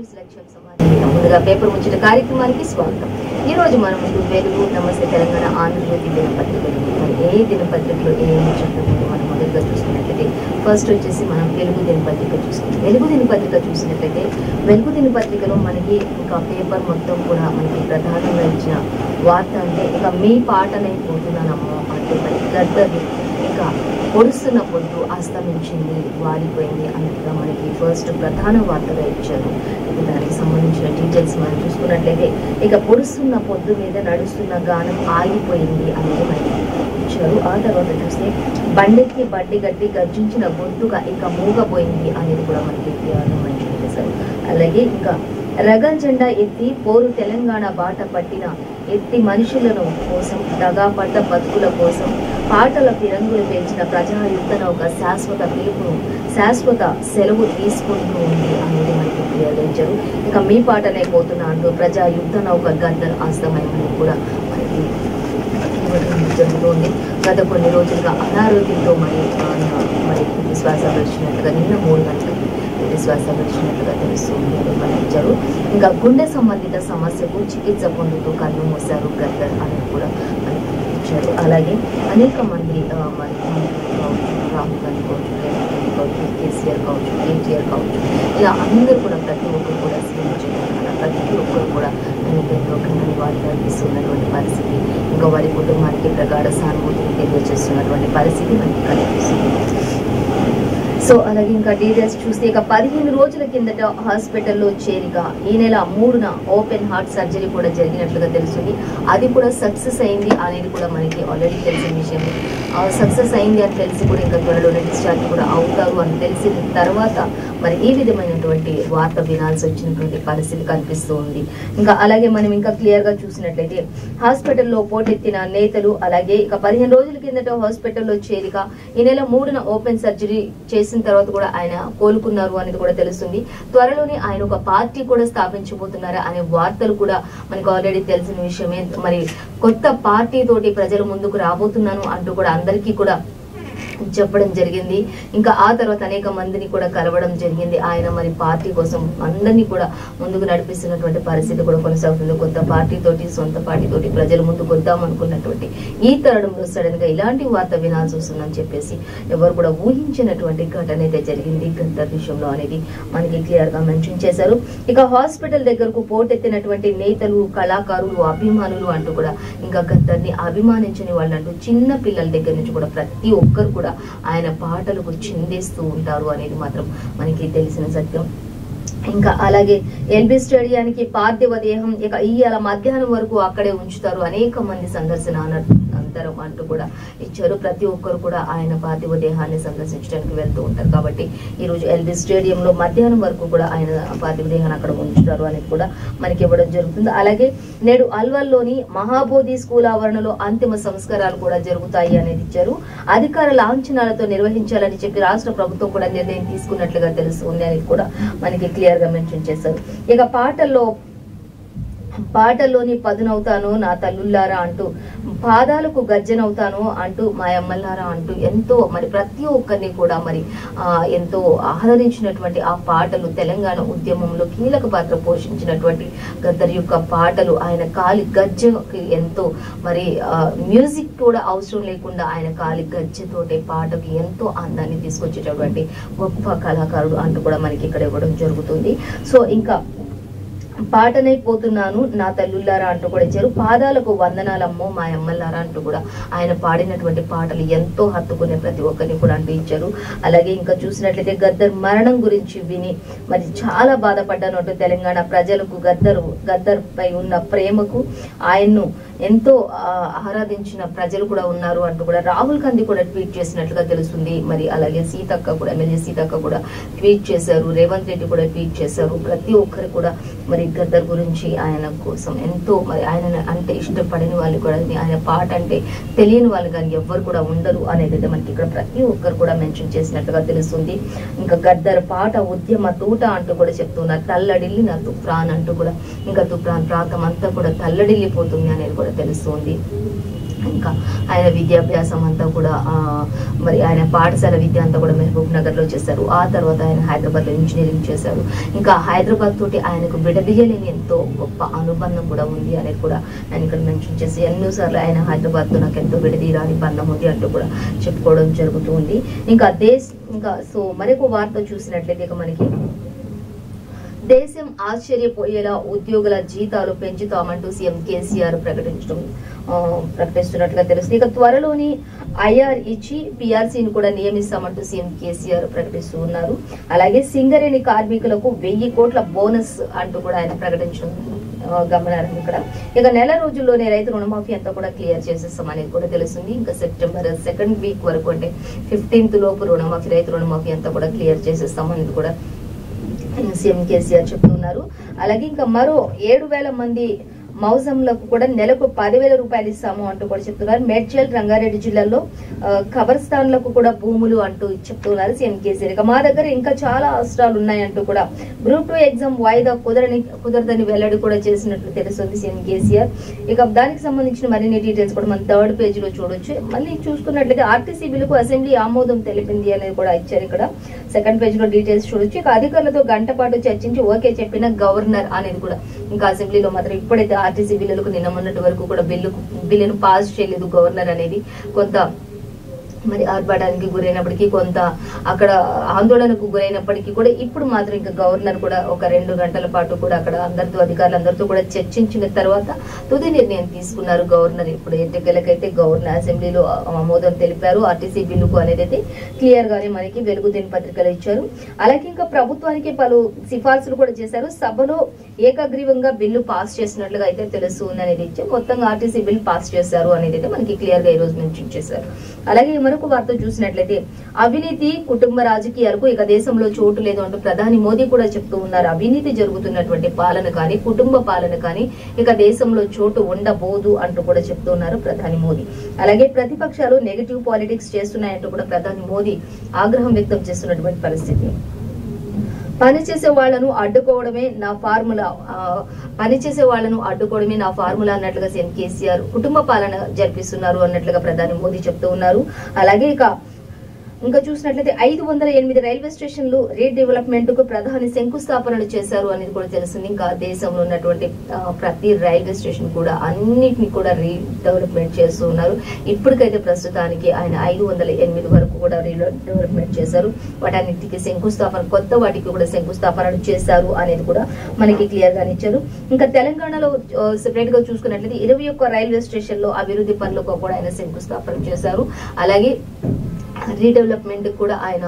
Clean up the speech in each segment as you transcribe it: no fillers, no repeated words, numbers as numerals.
News లక్ష్యం సమాచారం ముందుగా పేపర్ ముచ్చట కార్యక్రమానికి స్వాగతం. ఈ రోజు మనం ముందు వెలుగు, నమస్తే తెలంగాణ, ఆంధ్రజ్యోతి దినపత్రికలు ఏ దినపత్రికలో ఏ ముచ్చట్లు మనం మొదలుగా చూసుకున్నట్లయితే ఫస్ట్ వచ్చేసి మనం వెలుగు దినపత్రిక చూసుకుంటాం. వెలుగు దినపత్రిక చూసినట్లయితే వెలుగు దినపత్రికలో మనకి ఇంకా పేపర్ మొత్తం కూడా మనకి ప్రధానంగా ఇచ్చిన వార్త అంటే ఇక మీ పాటనైపోతున్నానమ్మో అంటే మరి గద్దర్ని ఇంకా పొడుస్తున్న పొద్దు అస్తమించింది, వాలిపోయింది అన్నట్టుగా మనకి ఫస్ట్ ప్రధాన వార్తగా ఇచ్చారు. దానికి సంబంధించిన డీటెయిల్స్ మనం చూసుకున్నట్లయితే ఇక పొడుస్తున్న పొద్దు మీద నడుస్తున్న గానం ఆగిపోయింది అనేది మనకి ఇచ్చారు. ఆ తర్వాత చూస్తే బండెక్కి బడ్డి గడ్డి గర్జించిన గొంతుగా ఇక మూగపోయింది అనేది కూడా మనకి మెన్షన్ చేశారు. అలాగే ఇంకా రగల్ జెండా ఎత్తి పోరు తెలంగాణ బాట పట్టిన ఎత్తి మనుషులను కోసం దగాపడ్డ బతుకుల కోసం పాటల ఫిరంగులు పెంచిన ప్రజాయుద్ధన ఒక శాశ్వత పిలుపును శాశ్వత సెలవు తీసుకుంటూ ఉంది అనేది మనకి క్లియరించారు. ఇక మీ పాటనే పోతున్నా అంటూ ప్రజాయుద్ధన ఒక గద్దర్ అస్తమయమని కూడా మనకి జరుగుతుంది. గత కొన్ని రోజులుగా అనారోగ్యంతో మరి శ్వాస విడిచినట్టుగా నిన్న 3 గంటలకి శ్వాస విడిచినట్టుగా తెలుస్తుంది అని ఇచ్చారు. ఇంకా గుండె సంబంధిత సమస్యకు చికిత్స పొందుతూ కన్ను మూశారు గద్దర్ అని కూడా మనకి ఇచ్చారు. అలాగే అనేక మంది మరి రాహుల్ గాంధీ కావచ్చు, కేసీఆర్ కావచ్చు, కేటీఆర్ కావచ్చు, ఇలా అందరూ కూడా ప్రతి ఒక్కరు కూడా సీఎం జగన్ ప్రతి ఒక్కరు కూడా ఎంతో కన్నని వారికి అనిపిస్తున్నటువంటి పరిస్థితి, ఇంకా వారి కుటుంబానికి ప్రగాఢ సానుభూతిని తెలియజేస్తున్నటువంటి పరిస్థితి మనకి కనిపిస్తుంది. సో అలాగే ఇంకా డీటెయిల్స్ చూస్తే ఇక 15 రోజుల కిందట హాస్పిటల్లో చేరిక ఈ నెల 3న ఓపెన్ హార్ట్ సర్జరీ కూడా జరిగినట్లుగా తెలుస్తుంది. అది కూడా సక్సెస్ అయింది అనేది కూడా మనకి ఆల్రెడీ తెలిసిన విషయం. సక్సెస్ అయింది అని తెలిసి కూడా ఇంకా త్వరలోనే డిశ్చార్జ్ కూడా అవుతారు అని తెలిసిన తర్వాత మరి ఈ విధమైనటువంటి వార్త వినాల్సి వచ్చినటువంటి పరిస్థితి కనిపిస్తూ ఉంది. ఇంకా అలాగే మనం ఇంకా క్లియర్ గా చూసినట్లయితే హాస్పిటల్లో పోటెత్తిన నేతలు, అలాగే ఇక 15 రోజుల కిందట హాస్పిటల్లో చేరిక ఈ నెల 3న ఓపెన్ సర్జరీ చేసిన తర్వాత కూడా ఆయన కోలుకున్నారు అనేది కూడా తెలుస్తుంది. త్వరలోనే ఆయన ఒక పార్టీ కూడా స్థాపించబోతున్నారు అనే వార్తలు కూడా మనకు ఆల్రెడీ తెలిసిన విషయమే. మరి కొత్త పార్టీ తోటి ప్రజల ముందుకు రాబోతున్నాను అంటూ కూడా అందరికీ కూడా చెప్పడం జరిగింది. ఇంకా ఆ తర్వాత అనేక మందిని కూడా కలవడం జరిగింది. ఆయన మరి పార్టీ కోసం అందరినీ కూడా ముందుకు నడిపిస్తున్నటువంటి పరిస్థితి కూడా కొనసాగుతుంది. కొత్త పార్టీ తోటి, సొంత పార్టీ తోటి ప్రజల ముందుకు వద్దాం అనుకున్నటువంటి ఈ తరుణంలో సడన్ గా ఇలాంటి వార్త వినాల్సి వస్తుందని చెప్పేసి ఎవరు కూడా ఊహించినటువంటి ఘటన అయితే జరిగింది గద్దర్ విషయంలో అనేది మనకి క్లియర్ గా మెన్షన్ చేశారు. ఇక హాస్పిటల్ దగ్గరకు పోటెత్తినటువంటి నేతలు, కళాకారులు, అభిమానులు అంటూ కూడా ఇంకా గద్దర్ని అభిమానించని వాళ్ళంటూ చిన్న పిల్లల దగ్గర నుంచి కూడా ప్రతి ఒక్కరు కూడా ఆయన పాటలకు చిందేస్తూ ఉంటారు అనేది మాత్రం మనకి తెలిసిన సత్యం. ఇంకా అలాగే ఎల్బీ స్టేడియానికి పార్థివ దేహం ఇక ఇవాళ మధ్యాహ్నం వరకు అక్కడే ఉంచుతారు, అనేక మంది సందర్శన అనంతరం అంటూ కూడా ఇచ్చారు. ప్రతి ఒక్కరు కూడా ఆయన పార్థివ దేహాన్ని సందర్శించడానికి వెళ్తూ ఉంటారు కాబట్టి ఈ రోజు ఎల్బీ స్టేడియంలో మధ్యాహ్నం వరకు కూడా ఆయన పార్థివ దేహాన్ని అక్కడ ఉంచుతారు అనేది కూడా మనకి ఇవ్వడం జరుగుతుంది. అలాగే నేడు అల్వల్లోని మహాబోధి స్కూల్ ఆవరణలో అంతిమ సంస్కారాలు కూడా జరుగుతాయి అనేది ఇచ్చారు. అధికార లాంఛనాలతో నిర్వహించాలని చెప్పి రాష్ట్ర ప్రభుత్వం కూడా నిర్ణయం తీసుకున్నట్లుగా తెలుస్తుంది అనేది కూడా మనకి క్లియర్ గా మెన్షన్ చేశారు. ఇక పాటల్లోని పదునవుతాను నా తల్లుల్లారా అంటూ, పాదాలకు గర్జనవుతాను అంటూ, మా అమ్మల్లారా అంటూ ఎంతో మరి ప్రతి ఒక్కరిని కూడా మరి ఎంతో ఆహ్లాదించినటువంటి ఆ పాటలు, తెలంగాణ ఉద్యమంలో కీలక పాత్ర పోషించినటువంటి గద్దర్ యొక్క పాటలు, ఆయన కాలి గజ్జకి ఎంతో మరి మ్యూజిక్ కూడా అవసరం లేకుండా ఆయన కాలి గజ్జతోటే పాటకి ఎంతో అందాన్ని తీసుకొచ్చేటటువంటి గొప్ప కళాకారుడు అంటూ కూడా మనకి ఇక్కడ ఇవ్వడం జరుగుతుంది. సో ఇంకా పాటనైపోతున్నాను నా తల్లుల్లారా అంటూ కూడా ఇచ్చారు. పాదాలకు వందనాలమ్మో మా అమ్మల్లారా అంటూ కూడా ఆయన పాడినటువంటి పాటలు ఎంతో హత్తుకునే ప్రతి ఒక్కరిని కూడా అంటూ ఇచ్చారు. అలాగే ఇంకా చూసినట్లయితే గద్దర్ మరణం గురించి విని మరి చాలా బాధపడ్డాను. తెలంగాణ ప్రజలకు గద్దర్ పై ఉన్న ప్రేమకు ఆయన్ను ఎంతో ఆరాధించిన ప్రజలు కూడా ఉన్నారు అంటూ కూడా రాహుల్ గాంధీ కూడా ట్వీట్ చేసినట్లుగా తెలుస్తుంది. మరి అలాగే సీతక్క కూడా, ఎమ్మెల్యే సీతక్క కూడా ట్వీట్ చేశారు, రేవంత్ రెడ్డి కూడా ట్వీట్ చేశారు. ప్రతి ఒక్కరు కూడా మరి గద్దర్ గురించి ఆయన కోసం ఎంతో మరి ఆయన అంటే ఇష్టపడని వాళ్ళు కూడా, ఆయన పాట అంటే తెలియని వాళ్ళు కానీ ఎవ్వరు కూడా ఉండరు అనేది మనకి ఇక్కడ ప్రతి ఒక్కరు కూడా మెన్షన్ చేసినట్లుగా తెలుస్తుంది. ఇంకా గద్దర్ పాట ఉద్యమ తూట అంటూ కూడా చెప్తున్నారు. తల్లడిల్లి నా తుఫ్రాన్ అంటూ కూడా ఇంకా తుఫ్రాన్ ప్రాంతం అంతా కూడా తల్లడిల్లిపోతుంది అనేది కూడా తెలుస్తుంది. ఇంకా ఆయన విద్యాభ్యాసం అంతా కూడా మరి ఆయన పాఠశాల విద్య అంతా కూడా మహబూబ్ నగర్ లో చేశారు. ఆ తర్వాత ఆయన హైదరాబాద్ లో ఇంజనీరింగ్ చేశారు. ఇంకా హైదరాబాద్ తోటి ఆయనకు విడదీయలేని ఎంతో గొప్ప అనుబంధం కూడా ఉంది అనేది కూడా ఆయన ఇక్కడ మెన్షన్ చేసి ఎన్నోసార్లు ఆయన హైదరాబాద్ తో నాకు ఎంతో విడదీయరాని బంధం ఉంది అంటూ కూడా చెప్పుకోవడం జరుగుతూ ఉంది. ఇంకా సో మరొక వార్త చూసినట్లయితే ఇక మనకి దేశం ఆశ్చర్యపోయేలా ఉద్యోగుల జీతాలు పెంచుతామంటూ సీఎం కేసీఆర్ ప్రకటిస్తున్నట్లుగా తెలుస్తుంది. ఇక త్వరలోని ఐఆర్ ఇచ్చి పిఆర్సీని కూడా నియమిస్తామంటూ సీఎం కేసీఆర్ ప్రకటిస్తూ ఉన్నారు. అలాగే సింగరేణి కార్మికులకు 1000 కోట్ల బోనస్ అంటూ కూడా ఆయన ప్రకటించడం గమనార్హం. ఇక్కడ ఇక నెల రోజుల్లోనే రైతు రుణమాఫీ అంతా కూడా క్లియర్ చేసేస్తాం అనేది కూడా తెలుస్తుంది. ఇంకా సెప్టెంబర్ 2nd వీక్ వరకు అంటే 15th లోపు రైతు రుణమాఫీ అంతా కూడా క్లియర్ చేసేస్తాం అనేది కూడా సీఎం కేసీఆర్ చెప్తున్నారు. అలాగే ఇంకా మరో 7,000 మంది మౌజంలకు కూడా నెలకు 10,000 రూపాయలు ఇస్తాము అంటూ కూడా చెప్తున్నారు. మేడ్చల్ రంగారెడ్డి జిల్లాలో ఖబర్స్థాన్లకు కూడా భూములు అంటూ చెప్తున్నారు సీఎం కేసీఆర్. ఇక మా దగ్గర ఇంకా చాలా అవసరాలు ఉన్నాయంటూ కూడా గ్రూప్ 2 ఎగ్జామ్ వాయిదా కుదరదని వెల్లడి కూడా చేసినట్లు తెలుస్తుంది సీఎం కేసీఆర్. ఇక దానికి సంబంధించిన మరిన్ని డీటెయిల్స్ కూడా మనం 3rd పేజీలో చూడొచ్చు. మళ్ళీ చూసుకున్నట్లయితే ఆర్టీసీ బిల్లుకు అసెంబ్లీ ఆమోదం తెలిపింది అనేది కూడా ఇచ్చారు. ఇక్కడ 2nd పేజీలో డీటెయిల్స్ చూడొచ్చు. ఇక అధికారులతో గంట పాటు చర్చించి ఓకే చెప్పిన గవర్నర్ అనేది కూడా ఇంకా అసెంబ్లీలో మాత్రం ఇప్పుడైతే ఆర్టీసీ బిల్లులకు నిన్న మొన్నటి వరకు కూడా బిల్లును పాస్ చేయలేదు గవర్నర్ అనేది కొంత మరి ఆర్భాటానికి గురైనప్పటికీ కొంత అక్కడ ఆందోళనకు గురైనప్పటికీ కూడా ఇప్పుడు మాత్రం ఇంకా గవర్నర్ కూడా ఒక 2 గంటల పాటు కూడా అక్కడ అధికారులందరితో కూడా చర్చించిన తర్వాత తుది నిర్ణయం తీసుకున్నారు గవర్నర్. ఇప్పుడు ఎన్నికలకైతే గవర్నర్ అసెంబ్లీలో ఆమోదం తెలిపారు ఆర్టీసీ బిల్లుకు అనేది అయితే క్లియర్ గానే మనకి వెలుగు దినపత్రికలు ఇచ్చారు. అలాగే ఇంకా ప్రభుత్వానికి పలు సిఫార్సులు కూడా చేశారు. సభలో ఏకగ్రీవంగా బిల్లు పాస్ చేసినట్లుగా అయితే తెలుస్తుంది అనేది ఇచ్చి మొత్తంగా ఆర్టీసీ బిల్ పాస్ చేశారు అనేది అయితే మనకి క్లియర్ గా ఈ రోజు మెన్షన్ చేశారు. అలాగే మరొక వార్త చూసినట్లయితే అవినీతి కుటుంబ రాజకీయాలకు ఇక దేశంలో చోటు లేదు అంటూ ప్రధాని మోదీ కూడా చెప్తూ ఉన్నారు. అవినీతి జరుగుతున్నటువంటి పాలన కానీ కుటుంబ పాలన కానీ ఇక దేశంలో చోటు ఉండబోదు అంటూ కూడా చెప్తూ ఉన్నారు ప్రధాని మోదీ. అలాగే ప్రతిపక్షాలు నెగటివ్ పాలిటిక్స్ చేస్తున్నాయంటూ కూడా ప్రధాని మోదీ ఆగ్రహం వ్యక్తం చేస్తున్నటువంటి పరిస్థితి. పనిచేసే వాళ్లను అడ్డుకోవడమే నా ఫార్ములా అన్నట్లుగా సీఎం కేసీఆర్ కుటుంబ పాలన జరిపిస్తున్నారు అన్నట్లుగా ప్రధాని మోదీ చెప్తూ ఉన్నారు. అలాగే ఇంకా చూసినట్లయితే 508 రైల్వే స్టేషన్లు రీడెవలప్మెంట్ కు ప్రధాని శంకుస్థాపనలు చేశారు అనేది కూడా తెలుస్తుంది. ఇంకా దేశంలో ఉన్నటువంటి ప్రతి రైల్వే స్టేషన్ కూడా అన్నిటిని కూడా రీడెవలప్మెంట్ చేస్తూ ఉన్నారు. ఇప్పటికైతే ప్రస్తుతానికి ఆయన 508 వరకు కూడా రీడెవలప్మెంట్ చేశారు. వాటన్నిటికీ కొత్త వాటికి కూడా శంకుస్థాపనలు చేశారు అనేది కూడా మనకి క్లియర్ గా ఇచ్చారు. ఇంకా తెలంగాణలో సెపరేట్ గా చూసుకున్నట్లయితే 21 రైల్వే స్టేషన్ లో అభివృద్ధి పనులకు కూడా ఆయన శంకుస్థాపన చేశారు. అలాగే రీడెవలప్మెంట్ కూడా ఆయన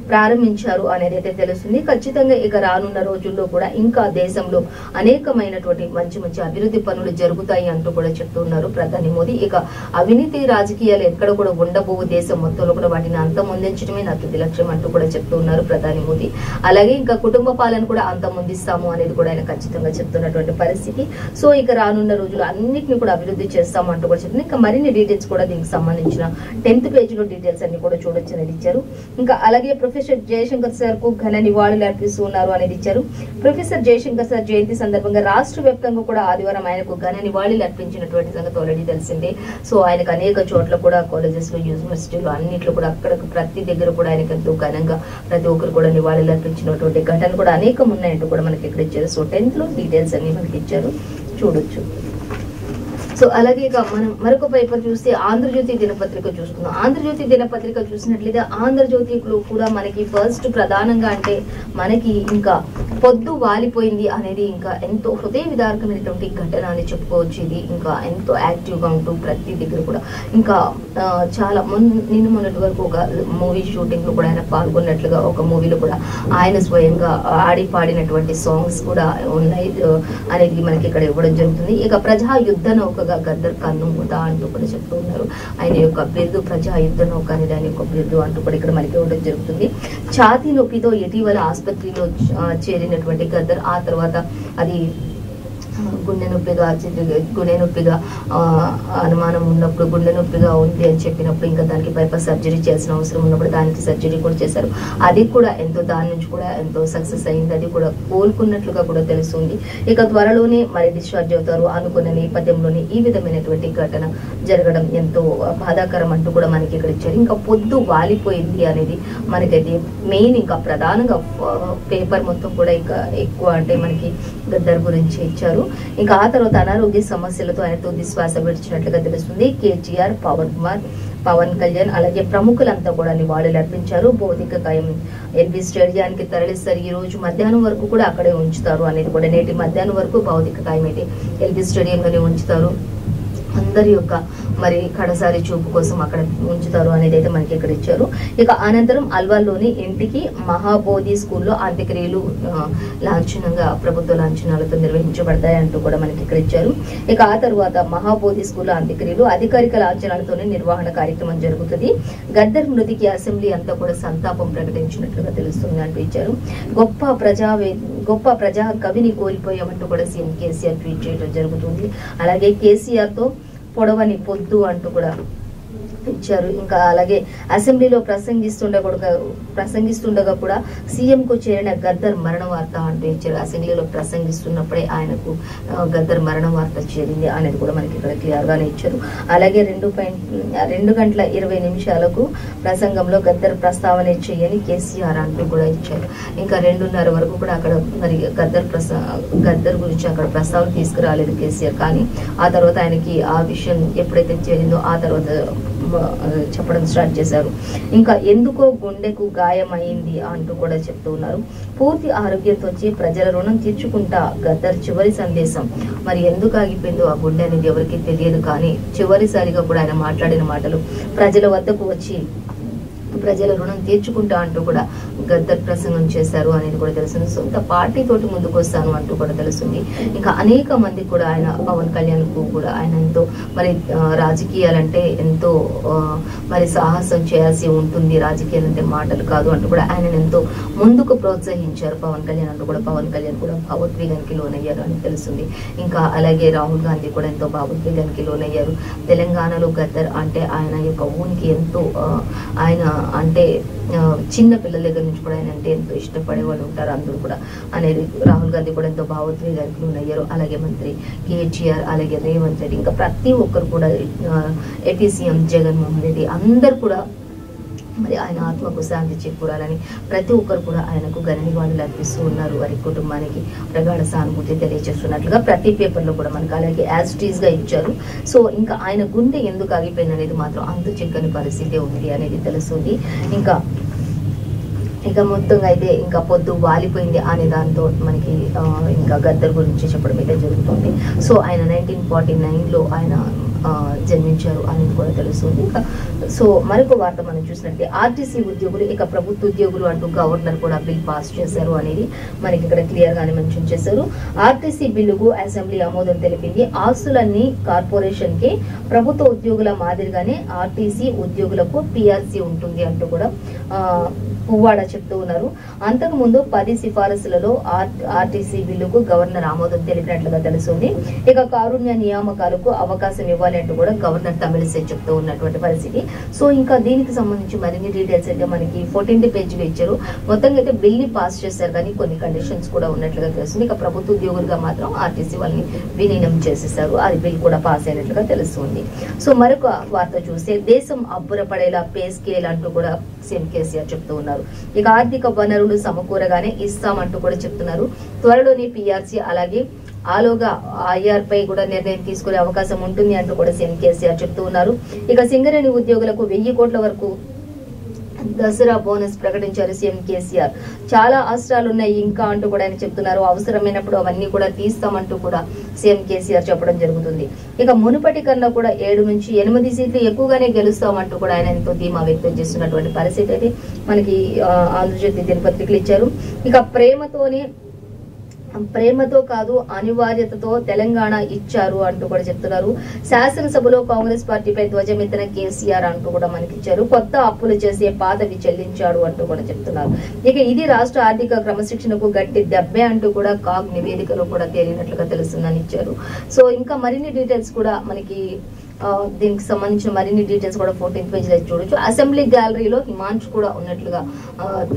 ప్రారంభించారు అనేది అయితే తెలుస్తుంది. ఖచ్చితంగా ఇక రానున్న రోజుల్లో కూడా ఇంకా దేశంలో అనేకమైనటువంటి మంచి అభివృద్ధి పనులు జరుగుతాయి అంటూ కూడా చెప్తున్నారు ప్రధాని మోదీ. ఇక అవినీతి రాజకీయాలు ఎక్కడ కూడా ఉండబోవు, దేశం మొత్తంలో కూడా వాటిని అంతమొందించడమే నా తుది లక్ష్యం అంటూ కూడా చెప్తున్నారు ప్రధాని మోదీ. అలాగే ఇంకా కుటుంబ పాలన కూడా అంతమొందిస్తాము అనేది కూడా ఆయన ఖచ్చితంగా చెప్తున్నటువంటి పరిస్థితి. సో ఇక రానున్న రోజులు అన్నింటినీ కూడా అభివృద్ధి చేస్తాము అంటూ కూడా చెప్తుంది. ఇంకా మరిన్ని డీటెయిల్స్ కూడా దీనికి సంబంధించిన 10th పేజీలో డీటెయిల్స్ అన్ని కూడా చూడొచ్చు అనేది ఇచ్చారు. ఇంకా అలాగే ప్రొఫెసర్ జయశంకర్ సార్ కు ఘన నివాళులు అర్పిస్తున్నారు అనేది ఇచ్చారు. ప్రొఫెసర్ జయశంకర్ సార్ జయంతి సందర్భంగా రాష్ట్ర వ్యాప్తంగా కూడా ఆదివారం ఆయనకు ఘన నివాళులు అర్పించినటువంటి సంగతి ఆల్రెడీ తెలిసిందే. సో ఆయనకు అనేక చోట్ల కూడా కాలేజెస్ లో యూనివర్సిటీలో అన్నిట్లో కూడా అక్కడ ప్రతి దగ్గర కూడా ఆయనకు ఎంతో ఘనంగా ప్రతి ఒక్కరు కూడా నివాళులు అర్పించినటువంటి ఘటనలు కూడా అనేకం ఉన్నాయంటూ కూడా మనకి ఇక్కడ ఇచ్చారు. సో 10th లో డీటెయిల్స్ అన్ని మనకి ఇచ్చారు, చూడొచ్చు. సో అలాగే ఇక మనం మరొక పేపర్ చూస్తే ఆంధ్రజ్యోతి దినపత్రిక చూసుకుందాం. ఆంధ్రజ్యోతి దినపత్రిక చూసినట్లయితే ఆంధ్రజ్యోతిలో కూడా మనకి ఫస్ట్ ప్రధానంగా అంటే మనకి ఇంకా పొద్దు వాలిపోయింది అనేది ఇంకా ఎంతో హృదయ విదారకమైనటువంటి ఘటన అని చెప్పుకోవచ్చు. ఇది ఇంకా ఎంతో యాక్టివ్ గా ఉంటూ ప్రతి దగ్గర కూడా ఇంకా చాలా మొన్నటి వరకు ఒక మూవీ షూటింగ్ లో కూడా ఆయన పాల్గొన్నట్లుగా ఒక మూవీలో కూడా ఆయన స్వయంగా ఆడి పాడినటువంటి సాంగ్స్ కూడా ఉన్నాయి అనేది మనకి ఇక్కడ ఇవ్వడం జరుగుతుంది. ఇక ప్రజా యుద్ధ నౌకగా గద్దర్ కన్నుమూత అంటూ కూడా చెప్తూ ఉన్నారు. ఆయన యొక్క బిరుదు ప్రజా యుద్ధ నౌక అనేది ఆయన యొక్క బిరుదు అంటూ కూడా ఇక్కడ మనకి ఇవ్వడం జరుగుతుంది. ఛాతీ నొప్పితో ఇటీవల ఆసుపత్రిలో చేరినటువంటి గద్దర్ ఆ తర్వాత అది గుండె నొప్పిగా అనుమానం ఉన్నప్పుడు, గుండె నొప్పిగా ఉంది అని చెప్పినప్పుడు ఇంకా దానికి బైపాస్ సర్జరీ చేయాల్సిన అవసరం ఉన్నప్పుడు దానికి సర్జరీ కూడా చేశారు. అది కూడా దాని నుంచి కూడా ఎంతో సక్సెస్ అయింది. అది కూడా కోలుకున్నట్లుగా కూడా తెలుస్తుంది. ఇక త్వరలోనే మరి డిశ్చార్జ్ అవుతారు అనుకున్న నేపథ్యంలోనే ఈ విధమైనటువంటి ఘటన జరగడం ఎంతో బాధాకరం అంటూ కూడా మనకి ఇక్కడ ఇచ్చారు. ఇంకా పొద్దు వాలిపోయింది అనేది మనకైతే మెయిన్, ఇంకా ప్రధానంగా పేపర్ మొత్తం కూడా ఇంకా ఎక్కువ అంటే మనకి గద్దర్ గురించి ఇచ్చారు. ఇంకా ఆ తర్వాత అనారోగ్య సమస్యలతో ఆయన తుది శ్వాస విడిచినట్లుగా తెలుస్తుంది. కేటీఆర్, పవన్ కళ్యాణ్ అలాగే ప్రముఖులంతా కూడా నివాళులు అర్పించారు. భౌతిక కాయం ఎల్బీ స్టేడియానికి తరలిస్తారు. ఈ రోజు మధ్యాహ్నం వరకు కూడా అక్కడే ఉంచుతారు అనేది కూడా, నేటి మధ్యాహ్నం వరకు భౌతిక కాయం అయితే ఎల్బీ స్టేడియంలోనే ఉంచుతారు. అందరి యొక్క మరి కడసారి చూపు కోసం అక్కడ ఉంచుతారు అనేది అయితే మనకి ఇక్కడ ఇచ్చారు. ఇక అనంతరం అల్వాల్లోని ఇంటికి మహాబోధి స్కూల్లో అంత్యక్రియలు లాంఛనంగా ప్రభుత్వ లాంఛనాలతో నిర్వహించబడతాయి అంటూ కూడా మనకి ఇక్కడ ఇచ్చారు. ఇక ఆ తర్వాత మహాబోధి స్కూల్లో అంత్యక్రియలు అధికారిక లాంఛనాలతోనే నిర్వహణ కార్యక్రమం జరుగుతుంది. గద్దర్ మృతికి అసెంబ్లీ అంతా కూడా సంతాపం ప్రకటించినట్లుగా తెలుస్తుంది అంటూ ఇచ్చారు. గొప్ప ప్రజా కవిని కోల్పోయామంటూ కూడా సీఎం కేసీఆర్ ట్వీట్ చేయడం జరుగుతుంది. అలాగే కేసీఆర్ తో పొడవని పొద్దు అంటూ కూడా ఇచ్చారు. ఇంకా అలాగే అసెంబ్లీలో ప్రసంగిస్తుండగా కూడా సీఎం కు చేరిన గద్దర్ మరణ వార్త అంటూ ఇచ్చారు. అసెంబ్లీలో ప్రసంగిస్తున్నప్పుడే ఆయనకు గద్దర్ మరణ వార్త చేరింది అనేది కూడా మనకి ఇక్కడ క్లియర్ గానే ఇచ్చారు. అలాగే 2:20 ప్రసంగంలో గద్దర్ ప్రస్తావన చేయని కేసీఆర్ అంటూ కూడా ఇచ్చారు. ఇంకా 2:30 వరకు కూడా అక్కడ మరి గద్దర్ గురించి అక్కడ ప్రస్తావన తీసుకురాలేదు కేసీఆర్. కానీ ఆ తర్వాత ఆయనకి ఆ విషయం ఎప్పుడైతే చేరిందో ఆ తర్వాత చెప్పడం స్టార్ట్ చేశారు. ఇంకా ఎందుకో గుండెకు గాయమైంది అంటూ కూడా చెప్తూ ఉన్నారు. పూర్తి ఆరోగ్యంతో వచ్చి ప్రజల రుణం తీర్చుకుంటా గద్దర్ చివరి సందేశం. మరి ఎందుకు ఆగిపోయిందో ఆ గుండె అనేది ఎవరికి తెలియదు. కానీ చివరిసారిగా కూడా ఆయన మాట్లాడిన మాటలు ప్రజల వద్దకు వచ్చి ప్రజల రుణం తీర్చుకుంటా అంటూ కూడా గద్దర్ ప్రసంగం చేశారు అనేది కూడా తెలుస్తుంది. సొంత పార్టీ తోటి ముందుకు వస్తాను అంటూ కూడా తెలుస్తుంది. ఇంకా అనేక మంది కూడా ఆయన పవన్ కళ్యాణ్ కు కూడా ఆయన ఎంతో మరి రాజకీయాలంటే ఎంతో మరి సాహసం చేయాల్సి ఉంటుంది, రాజకీయాలంటే మాటలు కాదు అంటూ కూడా ఆయన ఎంతో ముందుకు ప్రోత్సహించారు పవన్ కళ్యాణ్ అంటూ కూడా పవన్ కళ్యాణ్ కూడా భావోద్వేగానికి లోనయ్యారు అని తెలుస్తుంది. ఇంకా అలాగే రాహుల్ గాంధీ కూడా ఎంతో భావోద్వేగానికి లోనయ్యారు. తెలంగాణలో గద్దర్ అంటే ఆయన యొక్క ఊనికి ఎంతో ఆయన అంటే చిన్న పిల్లల దగ్గర నుంచి కూడా ఆయన అంటే ఎంతో ఇష్టపడే వాళ్ళు ఉంటారు అందరూ కూడా అనేది. రాహుల్ గాంధీ కూడా ఎంతో భావోద్వేగానికి లోనయ్యారు. అలాగే మంత్రి కేటీఆర్, అలాగే రేవంత్ రెడ్డి, ఇంకా ప్రతి ఒక్కరు కూడా ఏపీ సీఎం జగన్మోహన్ రెడ్డి అందరు కూడా మరి ఆయన ఆత్మకు శాంతి చేకూరాలని ప్రతి ఒక్కరు కూడా ఆయనకు ఘన నివాళులు అర్పిస్తూ ఉన్నారు. వారి కుటుంబానికి ప్రగాఢ సానుభూతి తెలియజేస్తున్నట్లుగా ప్రతి పేపర్లో కూడా మనకు అలాగే యాజ్ ఇట్ ఈజ్ గా ఇచ్చారు. సో ఇంకా ఆయన గుండె ఎందుకు ఆగిపోయింది అనేది మాత్రం అంత చిక్కని పరిస్థితి ఉంది అనేది తెలుస్తుంది. ఇక మొత్తంగా అయితే ఇంకా పొద్దు వాలిపోయింది అనే దాంతో మనకి ఇంకా గద్దర్ గురించి చెప్పడం అయితే జరుగుతుంది. సో ఆయన 1949లో ఆయన జన్మించారు అనేది కూడా తెలుస్తుంది. ఇంకా సో మరొక వార్త మనం చూసినట్టే ఆర్టీసీ ఉద్యోగులు ఇక ప్రభుత్వ ఉద్యోగులు అంటూ గవర్నర్ కూడా బిల్ పాస్ చేశారు అనేది మనకి ఇక్కడ క్లియర్ గానే మెన్షన్ చేశారు. ఆర్టీసీ బిల్లుకు అసెంబ్లీ ఆమోదం తెలిపింది. ఆస్తులన్నీ కార్పొరేషన్ కి, ప్రభుత్వ ఉద్యోగుల మాదిరిగానే ఆర్టీసీ ఉద్యోగులకు పిఆర్సీ ఉంటుంది అంటూ కూడా పువ్వాడ చెప్తూ ఉన్నారు. అంతకు ముందు 10 సిఫారసులలో ఆర్టీసీ బిల్లుకు గవర్నర్ ఆమోదం తెలిపినట్లుగా తెలుస్తుంది. ఇక కారుణ్య నియామకాలకు అవకాశం ఇవ్వాలి అంటూ కూడా గవర్నర్ తమిళిసై చెప్తూ ఉన్నటువంటి పరిస్థితి. సో ఇంకా దీనికి సంబంధించి మరిన్ని డీటెయిల్స్ అయితే మనకి 14th పేజీలో ఇచ్చారు. మొత్తంగా అయితే బిల్ ని పాస్ చేశారు, కానీ కొన్ని కండిషన్స్ కూడా ఉన్నట్లుగా తెలుస్తుంది. ఇక ప్రభుత్వ ఉద్యోగులుగా మాత్రం ఆర్టీసీ వాళ్ళని విలీనం చేసేసారు. అది బిల్ కూడా పాస్ అయినట్లుగా తెలుస్తుంది. సో మరొక వార్త చూస్తే దేశం అబ్బురపడేలా పే స్కేల్ అంటూ కూడా సీఎం కేసీఆర్ చెప్తూ ఉన్నారు. ఇక ఆర్థిక వనరులు సమకూరగానే ఇస్తామంటూ కూడా చెప్తున్నారు. త్వరలోని పిఆర్సీ అలాగే ఆలోగా ఐఆర్ పై కూడా నిర్ణయం తీసుకునే అవకాశం ఉంటుంది అంటూ కూడా సీఎం కేసీఆర్ చెప్తూ ఉన్నారు. ఇక సింగరేణి ఉద్యోగులకు 1000 కోట్ల వరకు దసరా బోనస్ ప్రకటించారు సీఎం కేసీఆర్. చాలా అవసరాలున్నాయి ఇంకా అంటూ కూడా ఆయన చెప్తున్నారు. అవసరమైనప్పుడు అవన్నీ కూడా తీస్తామంటూ కూడా సీఎం కేసీఆర్ చెప్పడం జరుగుతుంది. ఇక మునుపటి కన్నా కూడా 7 నుంచి 8 సీట్లు ఎక్కువగానే గెలుస్తామంటూ కూడా ఆయన ఎంతో ధీమా వ్యక్తం చేస్తున్నటువంటి పరిస్థితి అయితే మనకి ఆంధ్రజ్యోతి దినపత్రికలు ఇచ్చారు. ఇక ప్రేమతోనే ప్రేమతో కాదు అనివార్యతతో తెలంగాణ ఇచ్చారు అంటూ కూడా చెప్తున్నారు. శాసనసభలో కాంగ్రెస్ పార్టీపై ధ్వజమెత్తిన కేసీఆర్ అంటూ కూడా మనకి ఇచ్చారు. కొత్త అప్పులు చేసే పాతవి చెల్లించాడు అంటూ కూడా చెప్తున్నారు. ఇక ఇది రాష్ట్ర ఆర్థిక క్రమశిక్షణకు గట్టి దెబ్బే అంటూ కూడా కాగ్ నివేదికలో కూడా తేలినట్లుగా తెలుస్తుందని ఇచ్చారు. సో ఇంకా మరిన్ని డీటెయిల్స్ కూడా మనకి దీనికి సంబంధించిన మరిన్ని డీటెయిల్స్ కూడా 14th పేజ్ లో చూడొచ్చు. అసెంబ్లీ గ్యాలరీలో హిమాంశు కూడా ఉన్నట్లుగా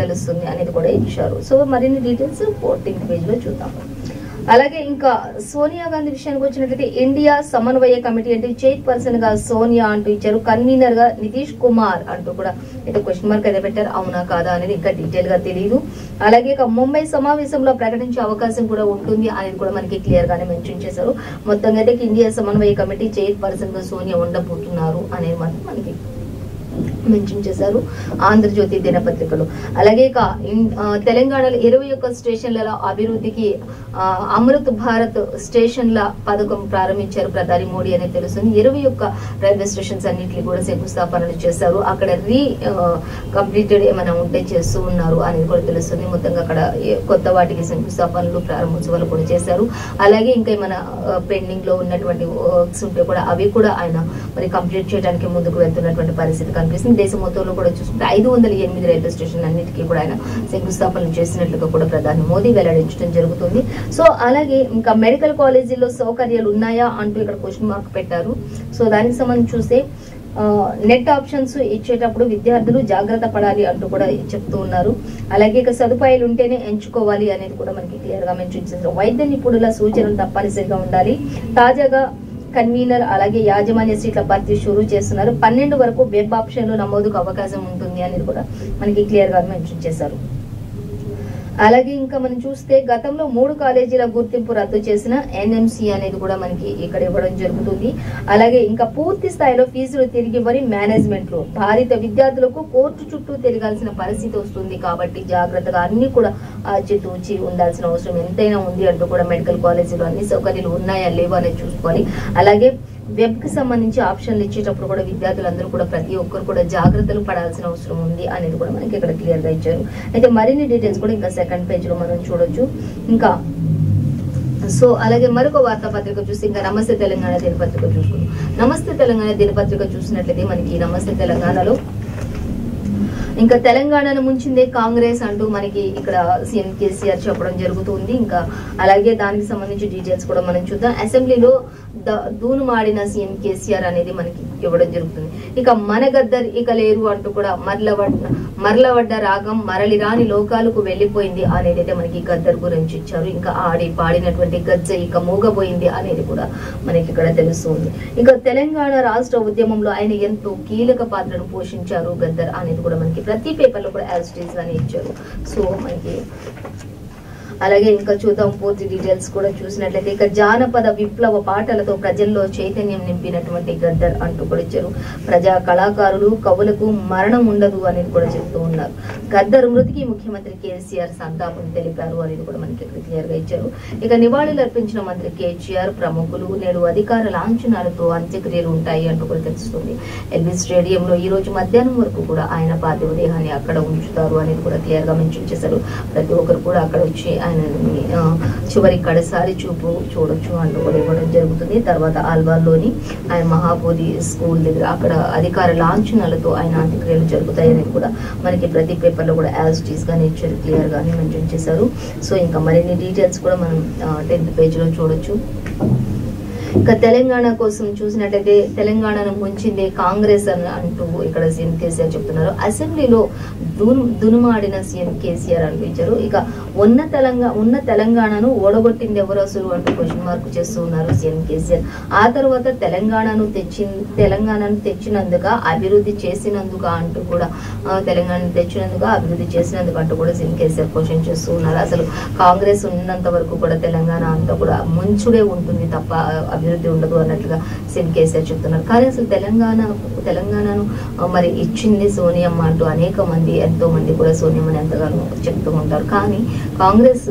తెలుస్తుంది అనేది కూడా ఇచ్చారు. సో మరిన్ని డీటెయిల్స్ 14th పేజ్ లో చూద్దాం. అలాగే ఇంకా సోనియా గాంధీ విషయానికి వచ్చినట్లయితే ఇండియా సమన్వయ కమిటీ అంటే చైర్పర్సన్ గా సోనియా అంటూ ఇచ్చారు. కన్వీనర్ గా నితీష్ కుమార్ అంటూ కూడా అయితే క్వశ్చన్ మార్క్ అయితే పెట్టారు. అవునా కాదా అనేది ఇంకా డీటెయిల్ గా తెలియదు. అలాగే ఇక ముంబై సమావేశంలో ప్రకటించే అవకాశం కూడా ఉంటుంది అనేది కూడా మనకి క్లియర్ గానే మెన్షన్ చేశారు. మొత్తంగా అయితే ఇండియా సమన్వయ కమిటీ చైర్పర్సన్ గా సోనియా ఉండబోతున్నారు అనేది మాత్రం మనకి మెన్షన్ చేశారు ఆంధ్రజ్యోతి దినపత్రికలో. అలాగే ఇక తెలంగాణలో 21 స్టేషన్ల అభివృద్ధికి అమృత్ భారత్ స్టేషన్ల పథకం ప్రారంభించారు ప్రధాని మోడీ అనేది తెలుస్తుంది. 21 రైల్వే స్టేషన్స్ అన్నింటినీ కూడా శంకుస్థాపనలు చేశారు. అక్కడ కంప్లీటెడ్ ఏమైనా ఉంటే చేస్తూ ఉన్నారు అనేది కూడా తెలుస్తుంది. మొత్తంగా అక్కడ కొత్త వాటికి శంకుస్థాపనలు ప్రారంభోత్సవాలు కూడా చేశారు. అలాగే ఇంకా ఏమైనా పెండింగ్ లో ఉన్నటువంటి వర్క్స్ ఉంటే కూడా అవి కూడా ఆయన మరి కంప్లీట్ చేయడానికి ముందుకు వెళ్తున్నటువంటి పరిస్థితి కనిపిస్తుంది. దేశం మొత్తంలో కూడా చూసుకుంటే 508 రైల్వే స్టేషన్ అన్నిటికీ కూడా ఆయన శంకుస్థాపనలు చేసినట్లుగా కూడా ప్రధాని మోదీ వెల్లడించడం జరుగుతుంది. సో అలాగే ఇంకా మెడికల్ కాలేజీల్లో సౌకర్యాలు ఉన్నాయా అంటూ ఇక్కడ క్వశ్చన్ మార్క్ పెట్టారు. సో దానికి సంబంధించి చూస్తే నెట్ ఆప్షన్స్ ఇచ్చేటప్పుడు విద్యార్థులు జాగ్రత్త పడాలి అంటూ కూడా చెప్తూ ఉన్నారు. అలాగే ఇక సదుపాయాలు ఉంటేనే ఎంచుకోవాలి అనేది కూడా మనకి క్లియర్ గా మెన్షన్ చేశారు. వైద్య నిపుణుల సూచనలు తప్పనిసరిగా ఉండాలి. తాజాగా కన్వీనర్ అలాగే యాజమాన్య సీట్ల భర్తీ షురూ చేస్తున్నారు. 12 వరకు వెబ్ ఆప్షన్లు నమోదుకు అవకాశం ఉంటుంది అనేది కూడా మనకి క్లియర్ గా మెన్షన్ చేశారు. అలాగే ఇంకా మనం చూస్తే గతంలో 3 కాలేజీల గుర్తింపు రద్దు చేసిన ఎన్ఎంసీ అనేది కూడా మనకి ఇక్కడ ఇవ్వడం జరుగుతుంది. అలాగే ఇంకా పూర్తి స్థాయిలో ఫీజులు తిరిగి ఇవ్వని మేనేజ్మెంట్ లో భారత విద్యార్థులకు కోర్టు చుట్టూ తిరగాల్సిన పరిస్థితి వస్తుంది. కాబట్టి జాగ్రత్తగా అన్ని కూడా ఆచితూచి ఉండాల్సిన అవసరం ఎంతైనా ఉంది అంటూ కూడా మెడికల్ కాలేజీలో అన్ని సౌకర్యాలు ఉన్నాయా లేవా అనేది చూసుకోవాలి. అలాగే వెబ్ కి సంబంధించి ఆప్షన్లు ఇచ్చేటప్పుడు కూడా విద్యార్థులందరూ కూడా ప్రతి ఒక్కరు కూడా జాగ్రత్తలు పడాల్సిన అవసరం ఉంది అనేది కూడా మనకి ఇక్కడ క్లియర్ గా ఇచ్చారు. అయితే మరిన్ని డీటెయిల్స్ కూడా ఇంకా 2nd పేజ్ లో మనం చూడొచ్చు. ఇంకా సో అలాగే మరొక వార్తాపత్రిక చూసి ఇంకా నమస్తే తెలంగాణ దినపత్రిక చూసుకుందాం. నమస్తే తెలంగాణ దినపత్రిక చూసినట్లయితే మనకి నమస్తే తెలంగాణలో ఇంకా తెలంగాణను ముంచిందే కాంగ్రెస్ అంటూ మనకి ఇక్కడ సీఎం కేసీఆర్ చెప్పడం జరుగుతుంది. ఇంకా అలాగే దానికి సంబంధించి డీటెయిల్స్ కూడా మనం చూద్దాం. అసెంబ్లీలో దూను మాడిన సీఎం కేసీఆర్ అనేది మనకి ఇవ్వడం జరుగుతుంది. ఇక మన గద్దర్ ఇక లేరు అంటూ కూడా మరలవడ్డ రాగం మరలి రాని లోకాలకు వెళ్లిపోయింది అనేది అయితే మనకి గద్దర్ గురించి ఇచ్చారు. ఇంకా ఆడి పాడినటువంటి గజ్జ ఇక మూగబోయింది అనేది కూడా మనకి ఇక్కడ తెలుస్తుంది. ఇక తెలంగాణ రాష్ట్ర ఉద్యమంలో ఆయన ఎంతో కీలక పాత్రను పోషించారు గద్దర్ అనేది కూడా మనకి ప్రతి పేపర్ లో కూడా యాజ్ ఇట్ ఈజ్ గానే ఇచ్చారు. సో మనకి అలాగే ఇంకా చూద్దాం పూర్తి డీటెయిల్స్ కూడా చూసినట్లయితే ఇక జానపద విప్లవ పాటలతో ప్రజల్లో చైతన్యం నింపినటువంటి గద్దర్ అంటూ కూడా ఇచ్చారు. ప్రజా కళాకారులు కవులకు మరణం ఉండదు అనేది కూడా చెప్తూ ఉన్నారు. గద్దర్ మృతికి ముఖ్యమంత్రి కేసీఆర్ సంతాపం తెలిపారు అనేది కూడా మనకి ఇక్కడ క్లియర్ గా ఇచ్చారు. ఇక నివాళులు అర్పించిన మంత్రి కేసీఆర్ ప్రముఖులు నేడు అధికార లాంఛనాలతో అంత్యక్రియలు ఉంటాయి అంటూ కూడా తెలుస్తుంది. ఎల్బీ స్టేడియంలో ఈ రోజు మధ్యాహ్నం వరకు కూడా ఆయన పార్థివ దేహాన్ని అక్కడ ఉంచుతారు అనేది కూడా క్లియర్ గా మెన్షన్ చేశారు. ప్రతి ఒక్కరు కూడా అక్కడ వచ్చి చివరి కడసారి చూపు చూడొచ్చు అంటూ కూడా ఇవ్వడం జరుగుతుంది. తర్వాత ఆల్వాల్లోని ఆయన మహాబోధి స్కూల్ దగ్గర అక్కడ అధికార లాంఛనాలతో ఆయన అంత్యక్రియలు జరుగుతాయి అనేది కూడా మనకి ప్రతి పేపర్ లో కూడా యాజ్ టీస్ గానే ఇచ్చారు, క్లియర్ గానే మెన్షన్ చేశారు. సో ఇంకా మరిన్ని డీటెయిల్స్ కూడా మనం 10th పేజ్ లో చూడొచ్చు. ఇక తెలంగాణ కోసం చూసినట్లయితే తెలంగాణను ముంచిందే కాంగ్రెస్ అని అంటూ ఇక్కడ సీఎం కేసీఆర్ చెప్తున్నారు. అసెంబ్లీలో దునుమాడిన సీఎం కేసీఆర్ అనిపించారు. ఇక ఉన్న తెలంగాణను ఓడగొట్టింది ఎవరు అసలు అంటూ క్వశ్చన్ మార్క్ చేస్తూ ఉన్నారు సీఎం కేసీఆర్. ఆ తర్వాత తెలంగాణను తెచ్చినందుక అభివృద్ధి చేసినందుక అంటూ కూడా తెలంగాణను తెచ్చినందుక అభివృద్ధి చేసినందుకు అంటూ కూడా సీఎం కేసీఆర్ క్వశ్చన్ చేస్తూ ఉన్నారు. అసలు కాంగ్రెస్ ఉన్నంత వరకు కూడా తెలంగాణ అంతా కూడా ముంచుడే ఉంటుంది తప్ప అభివృద్ధి ఉండదు అన్నట్లుగా సీఎం కేసీఆర్ చెప్తున్నారు. కానీ అసలు తెలంగాణను మరి ఇచ్చింది సోనియమ్మ అంటూ ఎంతో మంది కూడా సోనియమ్మని ఎంతగానో చెప్తూ ఉంటారు. కానీ కాంగ్రెస్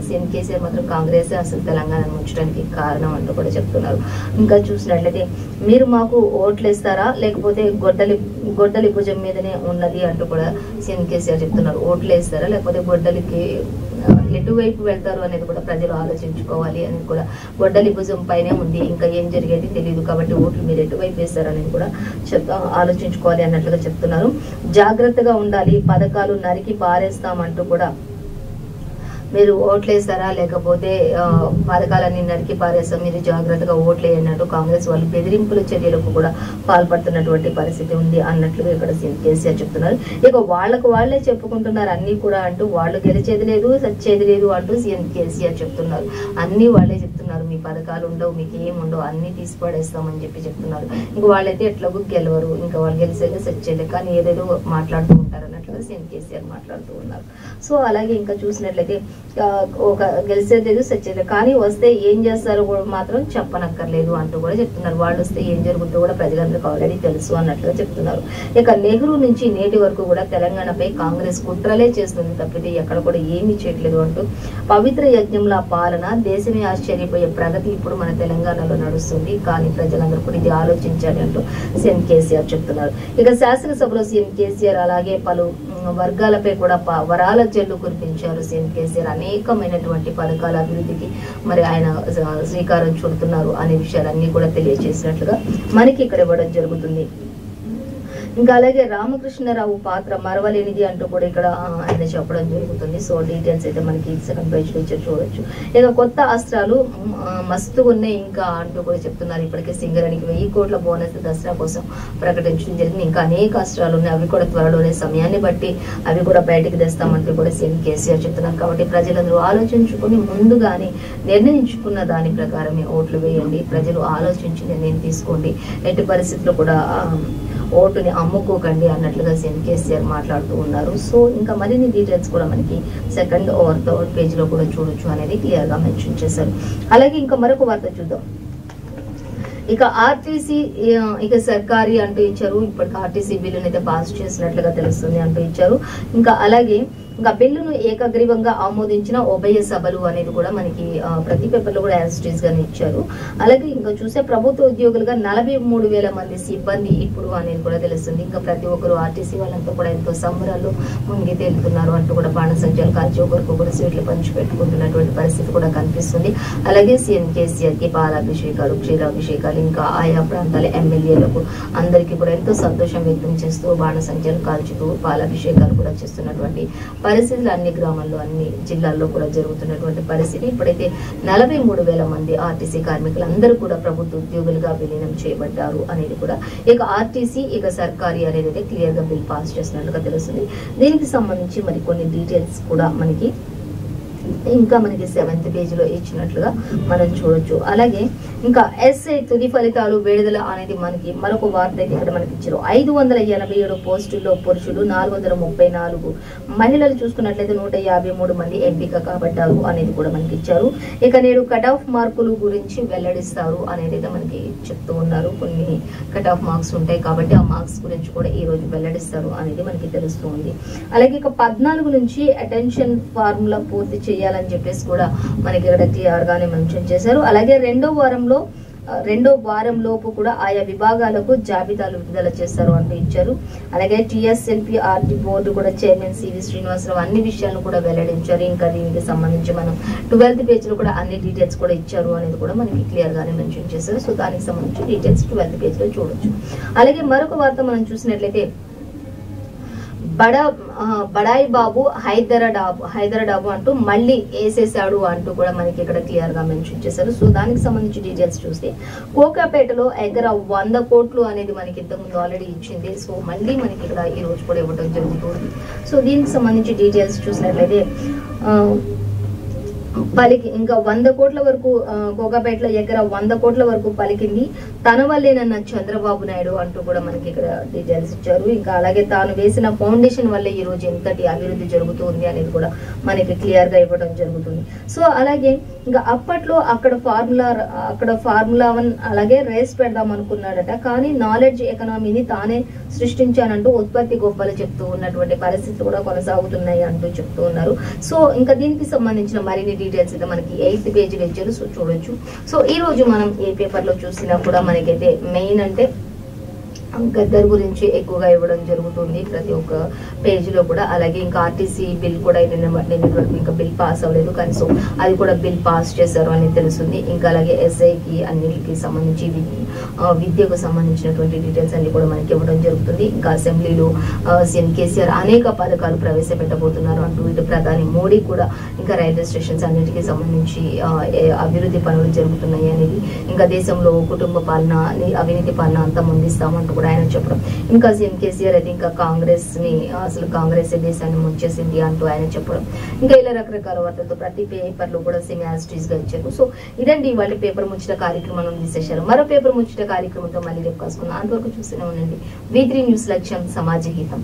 సీఎం కేసీఆర్ మాత్రం కాంగ్రెస్ అసలు తెలంగాణను ఉంచడానికి కారణం అంటూ కూడా చెప్తున్నారు. ఇంకా చూసినట్లయితే మీరు మాకు ఓట్లు ఇస్తారా లేకపోతే గొడ్డలి భుజం మీదనే ఉన్నది అంటూ కూడా సీఎం కేసీఆర్ చెప్తున్నారు. ఓట్లు వేస్తారా లేకపోతే గొడ్డలికి ఎటువైపు వెళ్తారు అనేది కూడా ప్రజలు ఆలోచించుకోవాలి అనేది కూడా, గొడ్డలి భుజం పైనే ఉంది, ఇంకా ఏం జరిగేది తెలియదు కాబట్టి ఓట్లు మీరు ఎటువైపు వేస్తారు అనేది కూడా ఆలోచించుకోవాలి అన్నట్లుగా చెప్తున్నారు. జాగ్రత్తగా ఉండాలి, పథకాలు నరికి పారేస్తామంటూ కూడా మీరు ఓట్లేస్తారా లేకపోతే పథకాలన్నీ నరికి పారేస్తాం, మీరు జాగ్రత్తగా ఓట్లు వేయన్నట్టు కాంగ్రెస్ వాళ్ళు బెదిరింపుల చర్యలకు కూడా పాల్పడుతున్నటువంటి పరిస్థితి ఉంది అన్నట్లుగా ఇక్కడ సీఎం కేసీఆర్ చెప్తున్నారు. ఇక వాళ్ళకు వాళ్ళే చెప్పుకుంటున్నారు అన్ని కూడా అంటూ, వాళ్ళు గెలిచేది లేదు సచ్చేది లేదు అంటూ సీఎం కేసీఆర్ చెప్తున్నారు. అన్ని వాళ్ళే చెప్తున్నారు, మీ పథకాలు ఉండవు, మీకు ఏం ఉండవు, అన్ని తీసి పడేస్తామని చెప్తున్నారు. ఇంకా వాళ్ళైతే ఎట్లాగూ గెలవరు, ఇంకా వాళ్ళు గెలిచేదే సచ్చేదే, కానీ ఏదేదో మాట్లాడుతూ ఉంటారు అన్నట్లుగా సీఎం కేసీఆర్ మాట్లాడుతూ ఉన్నారు. సో అలాగే ఇంకా చూసినట్లయితే ఒక గెలిచేది సచ్చేది, కానీ వస్తే ఏం చేస్తారో కూడా మాత్రం చెప్పనక్కర్లేదు అంటూ కూడా చెప్తున్నారు. వాళ్ళు వస్తే ఏం జరుగుతుందో కూడా ప్రజలందరికీ ఆల్రెడీ తెలుసు అన్నట్లుగా చెప్తున్నారు. ఇక నెహ్రూ నుంచి నేటి వరకు కూడా తెలంగాణపై కాంగ్రెస్ కుట్రలే చేస్తుంది తప్పితే ఎక్కడ కూడా ఏమీ చేయట్లేదు అంటూ, పవిత్ర యజ్ఞంలో పాలన, దేశమే ఆశ్చర్యపోయే ప్రగతి ఇప్పుడు మన తెలంగాణలో నడుస్తుంది, కానీ ప్రజలందరూ కూడా ఇది ఆలోచించాలి అంటూ సీఎం కేసీఆర్ చెప్తున్నారు. ఇక శాసనసభలో సీఎం కేసీఆర్ అలాగే పలు వర్గాలపై కూడా వరాల జల్లు కురిపించారు సీఎం కేసీఆర్. అనేకమైనటువంటి పథకాల అభివృద్ధికి మరి ఆయన శ్రీకారం చుడుతున్నారు అనే విషయాలన్నీ కూడా తెలియజేసినట్లుగా మనకి ఇక్కడ ఇవ్వడం జరుగుతుంది. ఇంకా అలాగే రామకృష్ణరావు పాత్ర మరవలేనిది అంటూ కూడా ఇక్కడ ఆయన చెప్పడం జరుగుతుంది. సో డీటెయిల్స్ అయితే మనకి సెకండ్ పేజ్ లో చూడొచ్చు. ఇక కొత్త అస్త్రాలు మస్తు ఉన్నాయి ఇంకా అంటూ కూడా చెప్తున్నారు. ఇప్పటికే సింగరేణికి 1000 కోట్ల బోనస్ దసరా కోసం ప్రకటించడం జరిగింది. ఇంకా అనేక అస్త్రాలు ఉన్నాయి, అవి కూడా త్వరలోనే సమయాన్ని బట్టి అవి కూడా బయటకు తెస్తామంటూ కూడా సీఎం కేసీఆర్ చెప్తున్నారు. కాబట్టి ప్రజలందరూ ఆలోచించుకుని ముందుగానే నిర్ణయించుకున్న దాని ప్రకారమే ఓట్లు వేయండి, ప్రజలు ఆలోచించి నిర్ణయం తీసుకోండి, ఎట్టి పరిస్థితుల్లో కూడా ఓటుని అమ్ముకోకండి అన్నట్లుగా సీఎం కేసీఆర్ మాట్లాడుతూ ఉన్నారు. సో ఇంకా మరిన్ని డీటెయిల్స్ కూడా మనకి సెకండ్ ఆర్ థర్డ్ పేజ్ లో కూడా చూడొచ్చు అనేది క్లియర్ గా మెన్షన్ చేశారు. అలాగే ఇంకా మరొక వార్త చూద్దాం. ఇక ఆర్టీసీ ఇక సర్కారీ అంటూ ఇచ్చారు. ఇప్పటికి ఆర్టీసీ బిల్లును అయితే పాస్ చేసినట్లుగా తెలుస్తుంది అంటూ ఇచ్చారు. ఇంకా అలాగే ఇంకా బిల్లును ఏకగ్రీవంగా ఆమోదించిన ఉభయ సభలు అనేది కూడా మనకి ప్రతి పేపర్ లో కూడా యాజిటీస్ గానే ఇచ్చారు. అలాగే ఇంకా చూసే ప్రభుత్వ ఉద్యోగులుగా 43,000 మంది సిబ్బంది ఇప్పుడు అనేది కూడా తెలుస్తుంది. ఇంకా ప్రతి ఒక్కరు ఆర్టీసీ వాళ్ళంతా కూడా ఎంతో సంబరాలు మునిగి తేలుతున్నారు అంటూ కూడా బాణసంచాలు కాల్చి ఒకరికొకరు స్వీట్లు పంచి పెట్టుకుంటున్నటువంటి పరిస్థితి కూడా కనిపిస్తుంది. అలాగే సీఎం కేసీఆర్ కి పాలాభిషేకాలు, క్షీరాభిషేకాలు, ఇంకా ఆయా ప్రాంతాల ఎమ్మెల్యేలకు అందరికీ కూడా ఎంతో సంతోషం వ్యక్తం చేస్తూ బాణసంచాలు కాల్చుతూ పాలాభిషేకాలు కూడా చేస్తున్నటువంటి పరిస్థితులు అన్ని గ్రామాల్లో అన్ని జిల్లాల్లో కూడా జరుగుతున్నటువంటి పరిస్థితి. ఇప్పుడైతే 43,000 మంది ఆర్టీసీ కార్మికులు అందరూ కూడా ప్రభుత్వ ఉద్యోగులుగా విలీనం చేయబడ్డారు అనేది కూడా ఇక ఆర్టీసీ ఇక సర్కారీ అనేది అయితే క్లియర్ గా బిల్ పాస్ చేసినట్లుగా తెలుస్తుంది. దీనికి సంబంధించి మరి కొన్ని డీటెయిల్స్ కూడా మనకి ఇంకా మనకి 7th పేజ్ లో ఇచ్చినట్లుగా మనం చూడొచ్చు. అలాగే ఇంకా ఎస్ఐ తుది ఫలితాలు విడుదల అనేది మనకి మరొక వార్త ఇక్కడ మనకి ఇచ్చారు. 587 పోస్టుల్లో పురుషులు 434, మహిళలు చూసుకున్నట్లయితే 153 మంది ఎంపిక కాబట్టారు అనేది కూడా మనకి ఇచ్చారు. ఇక నేడు కట్ ఆఫ్ మార్కులు గురించి వెల్లడిస్తారు అనేది అయితే మనకి చెప్తూ ఉన్నారు. కొన్ని కట్ ఆఫ్ మార్క్స్ ఉంటాయి కాబట్టి ఆ మార్క్స్ గురించి కూడా ఈ రోజు వెల్లడిస్తారు అనేది మనకి తెలుస్తూ ఉంది. అలాగే ఇక 14 నుంచి అటెన్షన్ ఫార్ములా పూర్తి చేయాలని చెప్పేసి కూడా మనకి ఇక్కడ క్లియర్ గానే మెన్షన్ చేశారు. అలాగే రెండో వారం లోపు కూడా ఆయా విభాగాలకు జాబితాలు విడుదల చేస్తారు అంటూ ఇచ్చారు. అలాగే TSLP-RT బోర్డు కూడా చైర్మన్ సివి శ్రీనివాసరావు అన్ని విషయాలను కూడా వెల్లడించారు. ఇంకా దీనికి సంబంధించి మనం 12th పేజ్ లో కూడా అన్ని డీటెయిల్స్ కూడా ఇచ్చారు అనేది కూడా మనకి క్లియర్ గానే మెన్షన్ చేశారు. సో దానికి సంబంధించి డీటెయిల్స్ 12th పేజ్ లో చూడొచ్చు. అలాగే మరొక వార్త మనం చూసినట్లయితే బడాయి బాబు హైదరాబాద్ అంటూ మళ్ళీ వేసేసాడు అంటూ కూడా మనకి ఇక్కడ క్లియర్ గా మెన్షన్ చేశారు. సో దానికి సంబంధించి డీటెయిల్స్ చూస్తే కోకాపేటలో ఎకరా 100 కోట్లు అనేది మనకి ఇంతకుముందు ఆల్రెడీ ఇచ్చింది. సో మళ్ళీ మనకి ఇక్కడ ఈ రోజు కూడా ఇవ్వడం జరుగుతుంది. సో దీనికి సంబంధించి డీటెయిల్స్ చూసినట్లయితే పలికి ఇంకా 100 కోట్ల వరకు కోకాపేటలో ఎకరా 100 కోట్ల వరకు పలికింది తన వల్లేనన్న చంద్రబాబు నాయుడు అంటూ కూడా మనకి ఇక్కడ డీటెయిల్స్ ఇచ్చారు. ఇంకా అలాగే తాను వేసిన ఫౌండేషన్ వల్లే ఈ రోజు ఎంతటి అభివృద్ధి జరుగుతుంది అనేది కూడా మనకి క్లియర్ గా ఇవ్వడం జరుగుతుంది. సో అలాగే ఇంకా అప్పట్లో అక్కడ ఫార్ములా 1 అలాగే రేస్ పెడదాం అనుకున్నాడట, కానీ నాలెడ్జ్ ఎకనామీని తానే సృష్టించానంటూ ఉత్పత్తి గొప్పలు చెప్తూ ఉన్నటువంటి పరిస్థితులు కూడా కొనసాగుతున్నాయి అంటూ చెప్తూ ఉన్నారు. సో ఇంకా దీనికి సంబంధించిన మరిన్ని డీటెయిల్స్ అయితే మనకి 8th పేజీలో ఇచ్చారు. సో చూడొచ్చు. సో ఈ రోజు మనం ఏ పేపర్ లో చూసినా కూడా మనకైతే మెయిన్ అంటే గద్దర్ గురించి ఎక్కువగా ఇవ్వడం జరుగుతుంది ప్రతి ఒక్క పేజ్ లో కూడా. అలాగే ఇంకా ఆర్టీసీ బిల్ కూడా నిన్నటి వరకు ఇంకా బిల్ పాస్ అవ్వలేదు, కానీ సో అది కూడా బిల్ పాస్ చేశారు అని తెలుస్తుంది. ఇంకా అలాగే ఎస్ఐకి అన్నిటికి సంబంధించి విద్యకు సంబంధించినటువంటి డీటెయిల్స్ అన్ని కూడా మనకి ఇవ్వడం జరుగుతుంది. ఇంకా అసెంబ్లీలో సీఎం కేసీఆర్ అనేక పథకాలు ప్రవేశపెట్టబోతున్నారు అంటూ ఇటు ప్రధాని మోడీ కూడా ఇంకా రైల్వే స్టేషన్స్ అన్నిటికీ సంబంధించి అభివృద్ధి పనులు జరుగుతున్నాయి అనేది, ఇంకా దేశంలో కుటుంబ పాలన అవినీతి పాలన అంతా ముందిస్తామంటూ కూడా ఆయన చెప్పడం. ఇంకా సీఎం కేసీఆర్ అయితే ఇంకా కాంగ్రెస్ ని అసలు కాంగ్రెస్ దేశాన్ని ముంచేసింది అంటూ ఆయన చెప్పడం. ఇంకా ఇలా రకరకాల వార్తలతో ప్రతి పేపర్ లో కూడా సేమ్ యాజ్ టీజ్ గా ఇచ్చారు. సో ఇదండి వాళ్ళ పేపర్ ముచ్చట కార్యక్రమాలను తీసేశారు. మరో పేపర్ ముచ్చట కార్యక్రమంతో మళ్ళీ రేపు కలుసుకుందాం. అంతవరకు చూస్తూనే ఉండండి V3 న్యూస్, లక్ష్యం సమాజ హితం.